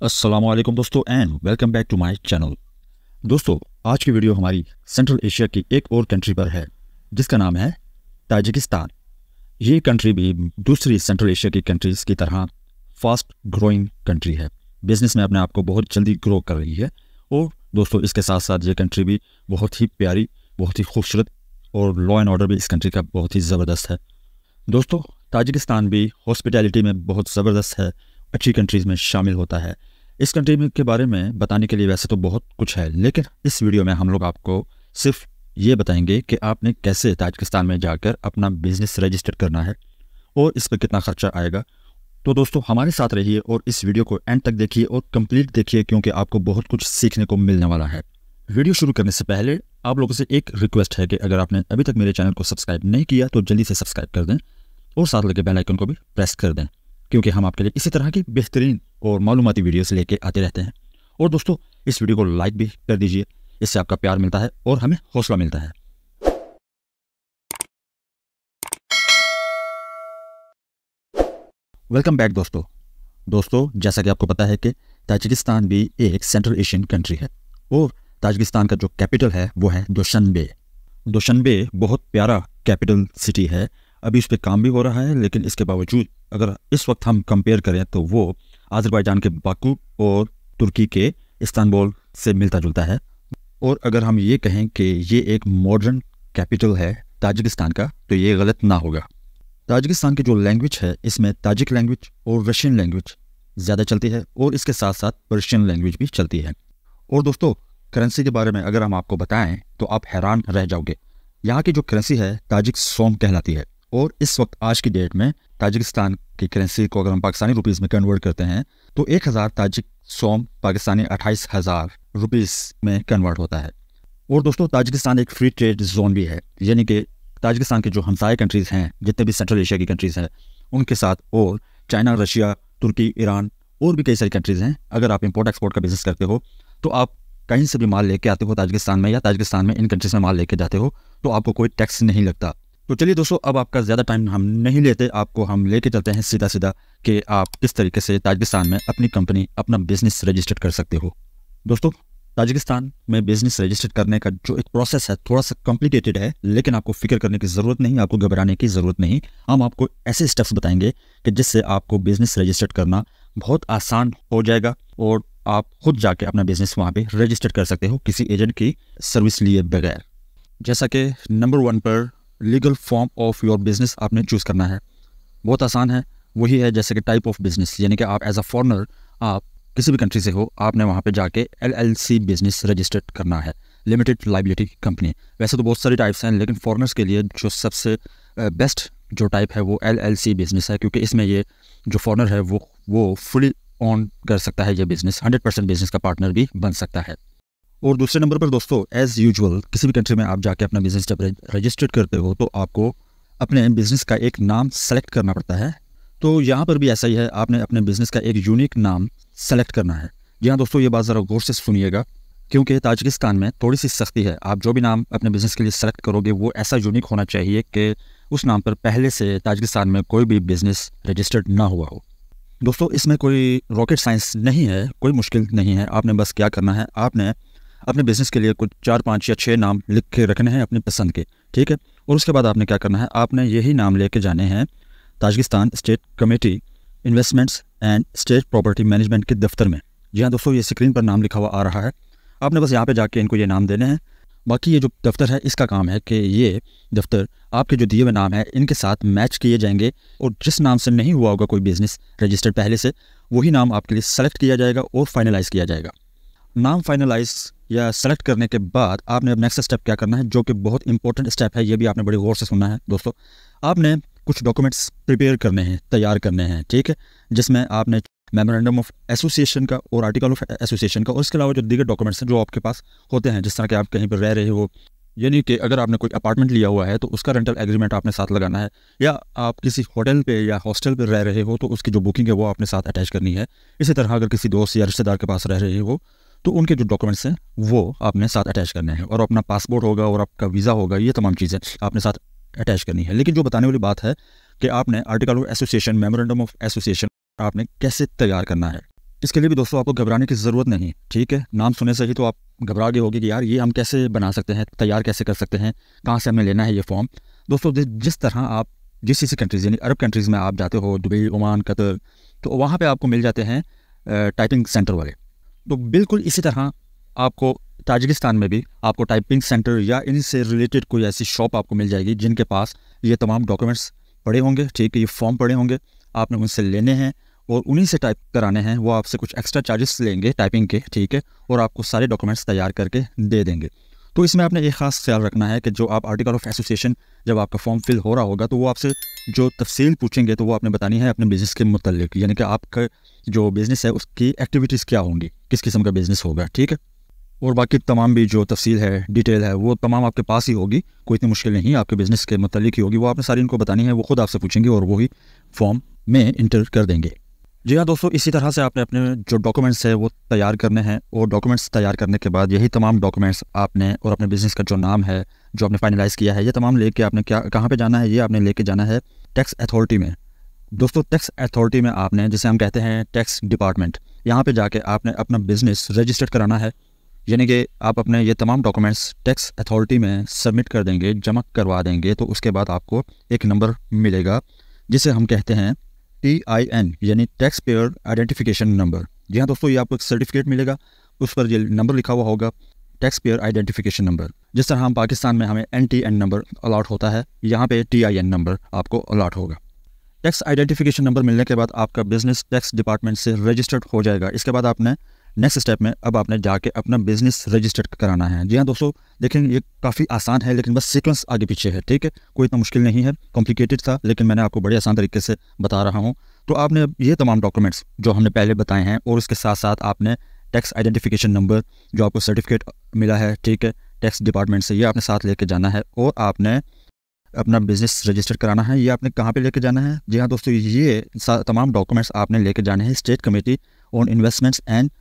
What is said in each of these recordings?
अस्सलामुअलैकुम दोस्तों and welcome back to my channel. दोस्तों, आज की वीडियो हमारी सेंट्रल एशिया की एक और कंट्री पर है जिसका नाम है ताजिकिस्तान। ये कंट्री भी दूसरी सेंट्रल एशिया की कंट्रीज़ की तरह फास्ट ग्रोइंग कंट्री है। बिजनेस में अपने आप को बहुत जल्दी ग्रो कर रही है। और दोस्तों, इसके साथ साथ ये कंट्री भी बहुत ही प्यारी, बहुत ही खूबसूरत और लॉ एंड ऑर्डर भी इस कंट्री का बहुत ही ज़बरदस्त है। दोस्तों, ताजिकिस्तान भी हॉस्पिटैलिटी में बहुत ज़बरदस्त है, अच्छी कंट्रीज़ में शामिल होता है। इस कंट्री में के बारे में बताने के लिए वैसे तो बहुत कुछ है, लेकिन इस वीडियो में हम लोग आपको सिर्फ ये बताएंगे कि आपने कैसे ताजिकिस्तान में जाकर अपना बिजनेस रजिस्टर करना है और इस पर कितना खर्चा आएगा। तो दोस्तों, हमारे साथ रहिए और इस वीडियो को एंड तक देखिए और कंप्लीट देखिए, क्योंकि आपको बहुत कुछ सीखने को मिलने वाला है। वीडियो शुरू करने से पहले आप लोगों से एक रिक्वेस्ट है कि अगर आपने अभी तक मेरे चैनल को सब्सक्राइब नहीं किया तो जल्दी से सब्सक्राइब कर दें और साथ लगे बेल आइकन को भी प्रेस कर दें, क्योंकि हम आपके लिए इसी तरह की बेहतरीन और मालूमाती वीडियोस लेके आते रहते हैं। और दोस्तों, इस वीडियो को लाइक भी कर दीजिए, इससे आपका प्यार मिलता है और हमें हौसला मिलता है। वेलकम बैक दोस्तों, जैसा कि आपको पता है कि ताजिकिस्तान भी एक सेंट्रल एशियन कंट्री है और ताजिकिस्तान का जो कैपिटल है वो है दुशानबे। दुशानबे बहुत प्यारा कैपिटल सिटी है। अभी उस पर काम भी हो रहा है, लेकिन इसके बावजूद अगर इस वक्त हम कंपेयर करें तो वो आज़रबाईजान के बाकू और तुर्की के इस्तांबुल से मिलता जुलता है। और अगर हम ये कहें कि ये एक मॉडर्न कैपिटल है ताजिकिस्तान का, तो ये गलत ना होगा। ताजिकिस्तान की जो लैंग्वेज है, इसमें ताजिक लैंग्वेज और रशियन लैंग्वेज ज़्यादा चलती है और इसके साथ साथ पर्शियन लैंग्वेज भी चलती है। और दोस्तों, करेंसी के बारे में अगर हम आपको बताएं तो आप हैरान रह जाओगे। यहाँ की जो करेंसी है ताजिक सोम कहलाती है और इस वक्त आज की डेट में ताजिकिस्तान की करेंसी को अगर हम पाकिस्तानी रुपीस में कन्वर्ट करते हैं तो 1000 ताजिक सोम पाकिस्तानी 28,000 रुपीस में कन्वर्ट होता है। और दोस्तों, ताजिकिस्तान एक फ्री ट्रेड जोन भी है, यानी कि ताजिकिस्तान के जो हमसाय कंट्रीज़ हैं, जितने भी सेंट्रल एशिया की कंट्रीज़ हैं उनके साथ, और चाइना, रशिया, तुर्की, ईरान और भी कई सारी कंट्रीज़ हैं। अगर आप इंपोर्ट एक्सपोर्ट का बिजनेस करते हो तो आप कहीं से भी माल लेके आते हो ताजिकिस्तान में या ताजिकिस्तान में इन कंट्रीज़ में माल लेके जाते हो तो आपको कोई टैक्स नहीं लगता। तो चलिए दोस्तों, अब आपका ज़्यादा टाइम हम नहीं लेते, आपको हम लेके चलते हैं सीधा कि आप किस तरीके से ताजिकिस्तान में अपनी कंपनी, अपना बिजनेस रजिस्टर कर सकते हो। दोस्तों, ताजिकिस्तान में बिजनेस रजिस्टर करने का जो एक प्रोसेस है थोड़ा सा कॉम्प्लिकेटेड है, लेकिन आपको फिक्र करने की ज़रूरत नहीं, आपको घबराने की ज़रूरत नहीं। हम आपको ऐसे स्टेप्स बताएंगे कि जिससे आपको बिजनेस रजिस्टर करना बहुत आसान हो जाएगा और आप खुद जाके अपना बिजनेस वहाँ पे रजिस्टर कर सकते हो किसी एजेंट की सर्विस लिए बगैर। जैसा कि नंबर 1 पर legal form of your business आपने चूज़ करना है। बहुत आसान है, वही है जैसे कि टाइप ऑफ बिजनेस, यानी कि आप एज अ फॉरेनर, आप किसी भी कंट्री से हो, आपने वहाँ पे जाके LLC बिजनेस रजिस्टर करना है, लिमिटेड लाइबिलिटी कंपनी। वैसे तो बहुत सारी टाइप्स हैं, लेकिन फॉरेनर्स के लिए जो सबसे बेस्ट जो टाइप है वो LLC बिजनेस है, क्योंकि इसमें ये जो फॉरेनर है वो फुली ऑन कर सकता है ये बिजनेस, 100% बिजनेस का पार्टनर भी बन सकता है। और दूसरे नंबर पर दोस्तों, एज़ यूजुअल किसी भी कंट्री में आप जाके अपना बिजनेस जब रजिस्टर करते हो तो आपको अपने बिजनेस का एक नाम सेलेक्ट करना पड़ता है। तो यहाँ पर भी ऐसा ही है, आपने अपने बिजनेस का एक यूनिक नाम सेलेक्ट करना है। जी हाँ दोस्तों, ये बात ज़रा गौर से सुनिएगा, क्योंकि ताजिकिस्तान में थोड़ी सी सख्ती है। आप जो भी नाम अपने बिजनेस के लिए सेलेक्ट करोगे वो ऐसा यूनिक होना चाहिए कि उस नाम पर पहले से ताजिकिस्तान में कोई भी बिजनेस रजिस्टर्ड ना हुआ हो। दोस्तों, इसमें कोई रॉकेट साइंस नहीं है, कोई मुश्किल नहीं है। आपने बस क्या करना है, आपने अपने बिजनेस के लिए कुछ 4, 5 या 6 नाम लिख के रखने हैं अपनी पसंद के, ठीक है। और उसके बाद आपने क्या करना है, आपने यही नाम लेके जाने हैं Tajikistan state committee investments and state property management के दफ्तर में। जी हाँ दोस्तों, ये स्क्रीन पर नाम लिखा हुआ आ रहा है, आपने बस यहाँ पे जाके इनको ये नाम देने हैं। बाकी ये जो दफ्तर है इसका काम है कि ये दफ्तर आपके जो दिए हुए नाम है इनके साथ मैच किए जाएंगे, और जिस नाम से नहीं हुआ होगा कोई बिजनेस रजिस्टर्ड पहले से, वही नाम आपके लिए सेलेक्ट किया जाएगा और फाइनलाइज़ किया जाएगा। नाम फाइनलाइज या सेलेक्ट करने के बाद आपने अब नेक्स्ट स्टेप क्या करना है, जो कि बहुत इंपॉर्टेंट स्टेप है, ये भी आपने बड़ी गौर से सुनना है दोस्तों। आपने कुछ डॉक्यूमेंट्स प्रिपेयर करने हैं, तैयार करने हैं, ठीक है, जिसमें आपने मेमोरेंडम ऑफ एसोसिएशन का और आर्टिकल ऑफ एसोसिएशन का, और इसके अलावा जो दीगर डॉक्यूमेंट्स हैं जो आपके पास होते हैं, जिस तरह के आप कहीं पर रह रहे हो, यानी कि अगर आपने कोई अपार्टमेंट लिया हुआ है तो उसका रेंटल एग्रीमेंट आपने साथ लगाना है, या आप किसी होटल पे या हॉस्टल पे रह रहे हो तो उसकी जो बुकिंग है वो आपने साथ अटैच करनी है। इसी तरह अगर किसी दोस्त या रिश्तेदार के पास रह रहे हो तो उनके जो डॉक्यूमेंट्स हैं वो आपने साथ अटैच करने हैं, और अपना पासपोर्ट होगा और आपका वीज़ा होगा, ये तमाम चीज़ें आपने साथ अटैच करनी है। लेकिन जो बताने वाली बात है कि आपने article of association, memorandum of association आपने कैसे तैयार करना है। इसके लिए भी दोस्तों आपको घबराने की ज़रूरत नहीं, ठीक है। नाम सुनने से ही तो आप घबरा गए होगे कि यार ये हम कैसे बना सकते हैं, तैयार कैसे कर सकते हैं, कहाँ से हमें लेना है ये फॉर्म। दोस्तों जिस तरह आप जिस किसी कंट्रीज़ यानी अरब कंट्रीज़ में आप जाते हो, दुबई, ओमान, कतर, तो वहाँ पे आपको मिल जाते हैं टाइपिंग सेंटर वाले। तो बिल्कुल इसी तरह आपको ताजिकिस्तान में भी आपको टाइपिंग सेंटर या इनसे रिलेटेड कोई ऐसी शॉप आपको मिल जाएगी जिनके पास ये तमाम डॉक्यूमेंट्स पड़े होंगे, ठीक है, ये फॉर्म पड़े होंगे, आपने उनसे लेने हैं और उन्हीं से टाइप कराने हैं। वो आपसे कुछ एक्स्ट्रा चार्जेस लेंगे टाइपिंग के, ठीक है, और आपको सारे डॉक्यूमेंट्स तैयार करके दे देंगे। तो इसमें आपने एक ख़ास ख्याल रखना है कि जो आप आर्टिकल ऑफ एसोसिएशन जब आपका फॉर्म फिल हो रहा होगा तो वो आपसे जो तफसील पूछेंगे तो वो आपने बतानी है अपने बिज़नेस के मुतल्लिक, यानी कि आपका जो बिज़नेस है उसकी एक्टिविटीज़ क्या होंगी, किस किस्म का बिज़नेस होगा, ठीक है। और बाकी तमाम भी जो तफसील है, डिटेल है, वो तमाम आपके पास ही होगी, कोई इतनी मुश्किल नहीं, आपके बिज़नेस के मुतल्लिक ही होगी। वो आपने सारी इनको बतानी है, वो खुद आपसे पूछेंगे और वही फॉर्म में इंटर कर देंगे। जी हाँ दोस्तों, इसी तरह से आपने अपने जो डॉक्यूमेंट्स है वो तैयार करने हैं और डॉक्यूमेंट्स तैयार करने के बाद यही तमाम डॉक्यूमेंट्स आपने और अपने बिज़नेस का जो नाम है जो आपने फाइनलाइज़ किया है, ये तमाम लेके आपने कहाँ पे जाना है, ये आपने लेके जाना है टैक्स अथॉरिटी में। दोस्तों टैक्स अथॉरिटी में आपने, जिसे हम कहते हैं टैक्स डिपार्टमेंट, यहाँ पे जाके आपने अपना बिज़नेस रजिस्टर्ड कराना है। यानी कि आप अपने ये तमाम डॉक्यूमेंट्स टैक्स अथॉरिटी में सबमिट कर देंगे, जमा करवा देंगे, तो उसके बाद आपको एक नंबर मिलेगा जिसे हम कहते हैं TIN यानी टैक्स पेयर आइडेंटिफिकेशन नंबर। जी हाँ दोस्तों, ये आपको एक सर्टिफिकेट मिलेगा, उस पर ये नंबर लिखा हुआ होगा, टैक्स पेयर आइडेंटिफिकेशन नंबर। जिस तरह हम पाकिस्तान में हमें NTN नंबर अलॉट होता है, यहाँ पे TIN नंबर आपको अलॉट होगा। टैक्स आइडेंटिफिकेशन नंबर मिलने के बाद आपका बिज़नेस टैक्स डिपार्टमेंट से रजिस्टर्ड हो जाएगा। इसके बाद आपने नेक्स्ट स्टेप में अब आपने जाके अपना बिज़नेस रजिस्टर्ड कराना है। जी हाँ दोस्तों, देखें ये काफ़ी आसान है, लेकिन बस सीक्वेंस आगे पीछे है, ठीक है, कोई इतना मुश्किल नहीं है, कॉम्प्लिकेटेड था, लेकिन मैंने आपको बड़े आसान तरीके से बता रहा हूँ। तो आपने ये तमाम डॉक्यूमेंट्स जो हमने पहले बताए हैं और उसके साथ साथ आपने टैक्स आइडेंटिफिकेशन नंबर जो आपको सर्टिफिकेट मिला है, ठीक है, टैक्स डिपार्टमेंट से, ये आपने साथ लेके जाना है और आपने अपना बिज़नेस रजिस्टर कराना है। ये आपने कहाँ पे लेके जाना है? जी हाँ दोस्तों, ये तमाम डॉक्यूमेंट्स आपने लेके जाने हैं state committee on investments and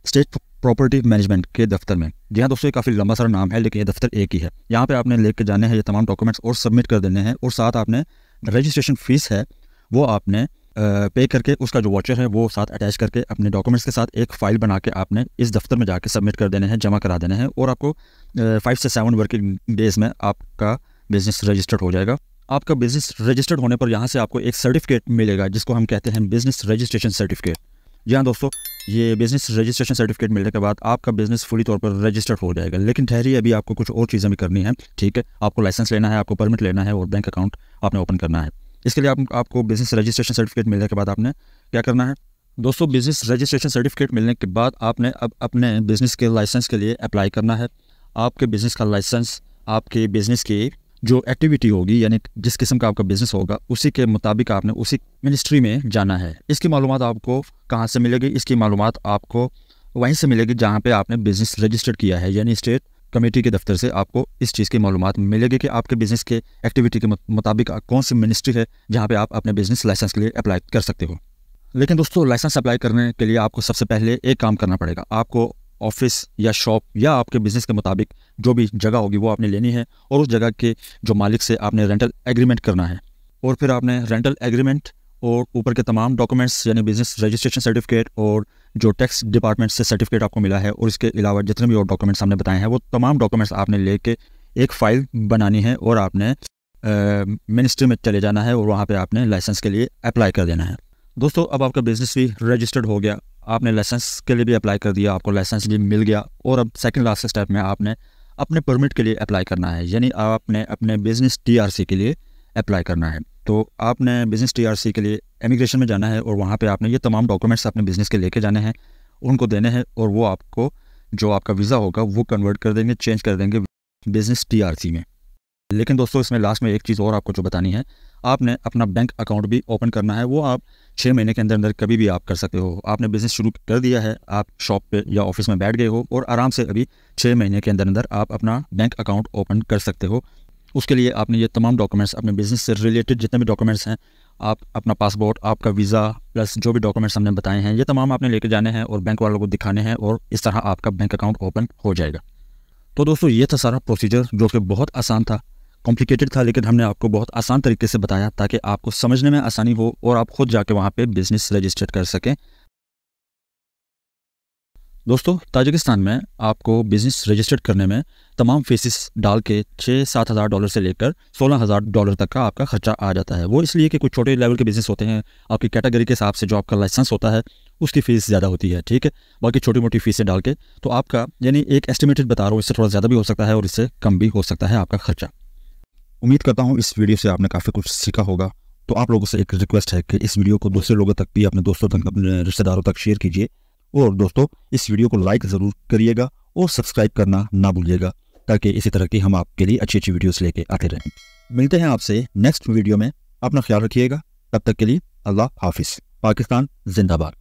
state property management के दफ्तर में। जी हाँ दोस्तों, ये काफ़ी लंबा सारा नाम है, लेकिन ये दफ्तर एक ही है। यहाँ पे आपने लेके जाने हैं ये तमाम डॉक्यूमेंट्स और सबमिट कर देने हैं, और साथ आपने रजिस्ट्रेशन फ़ीस है वो आपने पे करके उसका जो वाचर है वो साथ अटैच करके अपने डॉक्यूमेंट्स के साथ एक फ़ाइल बना के आपने इस दफ्तर में जाके सबमिट कर देने हैं, जमा करा देने हैं, और आपको 5 से 7 वर्किंग डेज़ में आपका बिज़नेस रजिस्टर्ड हो जाएगा। आपका बिज़नेस रजिस्टर्ड होने पर यहाँ से आपको एक सर्टिफिकेट मिलेगा जिसको हम कहते हैं बिज़नेस रजिस्ट्रेशन सर्टिफिकेट। जी हाँ दोस्तों, ये बिज़नेस रजिस्ट्रेशन सर्टिफिकेट मिलने के बाद आपका बिज़नेस फुली तौर पर रजिस्टर्ड हो जाएगा। लेकिन ठहरिए, अभी आपको कुछ और चीज़ें भी करनी है, ठीक है। आपको लाइसेंस लेना है, आपको परमिट लेना है और बैंक अकाउंट आपने ओपन करना है। इसके लिए आपको बिज़नेस रजिस्ट्रेशन सर्टिफिकेट मिलने के बाद आपने क्या करना है दोस्तों? बिज़नेस रजिस्ट्रेशन सर्टिफिकेट मिलने के बाद आपने अब अपने बिज़नेस के लाइसेंस के लिए अप्लाई करना है। आपके बिज़नेस का लाइसेंस आपके बिज़नेस की जो एक्टिविटी होगी, यानी जिस किस्म का आपका बिज़नेस होगा, उसी के मुताबिक आपने उसी मिनिस्ट्री में जाना है। इसकी मालूमात आपको कहाँ से मिलेगी? इसकी मालूमात आपको वहीं से मिलेगी जहाँ पे आपने बिज़नेस रजिस्टर्ड किया है, यानी स्टेट कमेटी के दफ्तर से आपको इस चीज़ की मालूमात मिलेगी कि आपके बिज़नेस के एक्टिविटी के मुताबिक कौन सी मिनिस्ट्री है जहाँ पे आप अपने बिज़नेस लाइसेंस के लिए अप्लाई कर सकते हो। लेकिन दोस्तों, लाइसेंस अप्लाई करने के लिए आपको सबसे पहले एक काम करना पड़ेगा। आपको ऑफिस या शॉप या आपके बिज़नेस के मुताबिक जो भी जगह होगी वो आपने लेनी है, और उस जगह के जो मालिक से आपने रेंटल एग्रीमेंट करना है, और फिर आपने रेंटल एग्रीमेंट और ऊपर के तमाम डॉक्यूमेंट्स यानी बिज़नेस रजिस्ट्रेशन सर्टिफिकेट और जो टैक्स डिपार्टमेंट से सर्टिफिकेट आपको मिला है, और इसके अलावा जितने भी और डॉक्यूमेंट्स हमने बताए हैं, वो तमाम डॉक्यूमेंट्स आपने लेके एक फ़ाइल बनानी है और आपने मिनिस्ट्री में चले जाना है और वहाँ पर आपने लाइसेंस के लिए अप्लाई कर देना है। दोस्तों, अब आपका बिज़नेस भी रजिस्टर्ड हो गया, आपने लाइसेंस के लिए भी अप्लाई कर दिया, आपको लाइसेंस भी मिल गया, और अब सेकंड लास्ट स्टेप में आपने अपने परमिट के लिए अप्लाई करना है, यानी आपने अपने बिज़नेस TRC के लिए अप्लाई करना है। तो आपने बिज़नेस TRC के लिए इमिग्रेशन में जाना है और वहाँ पे आपने ये तमाम डॉक्यूमेंट्स अपने बिज़नेस के लेके जाने हैं, उनको देने हैं, और वो आपको जो आपका वीज़ा होगा वो कन्वर्ट कर देंगे, चेंज कर देंगे बिज़नेस TRC में। लेकिन दोस्तों, इसमें लास्ट में एक चीज़ और आपको जो बतानी है, आपने अपना बैंक अकाउंट भी ओपन करना है। वो आप 6 महीने के अंदर अंदर कभी भी आप कर सकते हो। आपने बिज़नेस शुरू कर दिया है, आप शॉप पे या ऑफिस में बैठ गए हो, और आराम से अभी 6 महीने के अंदर अंदर आप अपना बैंक अकाउंट ओपन कर सकते हो। उसके लिए आपने ये तमाम डॉक्यूमेंट्स, अपने बिज़नेस से रिलेटेड जितने भी डॉक्यूमेंट्स हैं, आप अपना पासपोर्ट, आपका वीज़ा, प्लस जो भी डॉक्यूमेंट्स हमने बताए हैं, ये तमाम आपने लेके जाने हैं और बैंक वालों को दिखाने हैं, और इस तरह आपका बैंक अकाउंट ओपन हो जाएगा। तो दोस्तों, ये था सारा प्रोसीजर जो कि बहुत आसान था, कॉम्प्लिकेटेड था, लेकिन हमने आपको बहुत आसान तरीके से बताया ताकि आपको समझने में आसानी हो और आप खुद जाके वहाँ पे बिज़नेस रजिस्टर कर सकें। दोस्तों ताजिकिस्तान में आपको बिजनेस रजिस्टर्ड करने में तमाम फीसिस डाल के 6-7 हज़ार डॉलर से लेकर 16 हज़ार डॉलर तक का आपका खर्चा आ जाता है। वो इसलिए कि कुछ छोटे लेवल के बिजनेस होते हैं, आपकी कैटेगरी के हिसाब से जो आपका लाइसेंस होता है उसकी फ़ीस ज़्यादा होती है, ठीक है। बाकी छोटी मोटी फीसें डाल के तो आपका यानी एक एस्टिमेटेड बता रहा हूँ, इससे थोड़ा ज़्यादा भी हो सकता है और इससे कम भी हो सकता है आपका खर्चा। उम्मीद करता हूँ इस वीडियो से आपने काफ़ी कुछ सीखा होगा। तो आप लोगों से एक रिक्वेस्ट है कि इस वीडियो को दूसरे लोगों तक भी, अपने दोस्तों तक, अपने रिश्तेदारों तक शेयर कीजिए। और दोस्तों इस वीडियो को लाइक ज़रूर करिएगा और सब्सक्राइब करना ना भूलिएगा, ताकि इसी तरह की हम आपके लिए अच्छी अच्छी वीडियोस लेके आते रहें। मिलते हैं आपसे नेक्स्ट वीडियो में। अपना ख्याल रखिएगा। तब तक के लिए अल्लाह हाफिज़। पाकिस्तान जिंदाबाद।